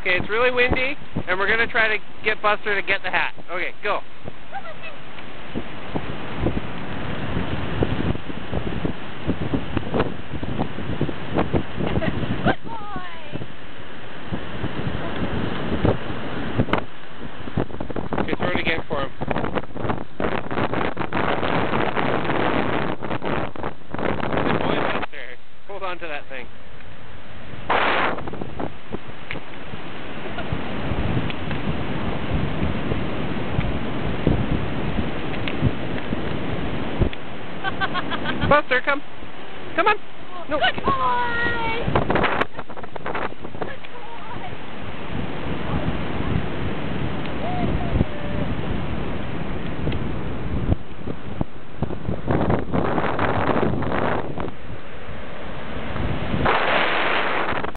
Okay, it's really windy, and we're going to try to get Buster to get the hat. Okay, go. Good boy. Okay, throw it again for him. Good boy, Buster. Hold on to that thing. Buster, come. Come on. No. Good boy.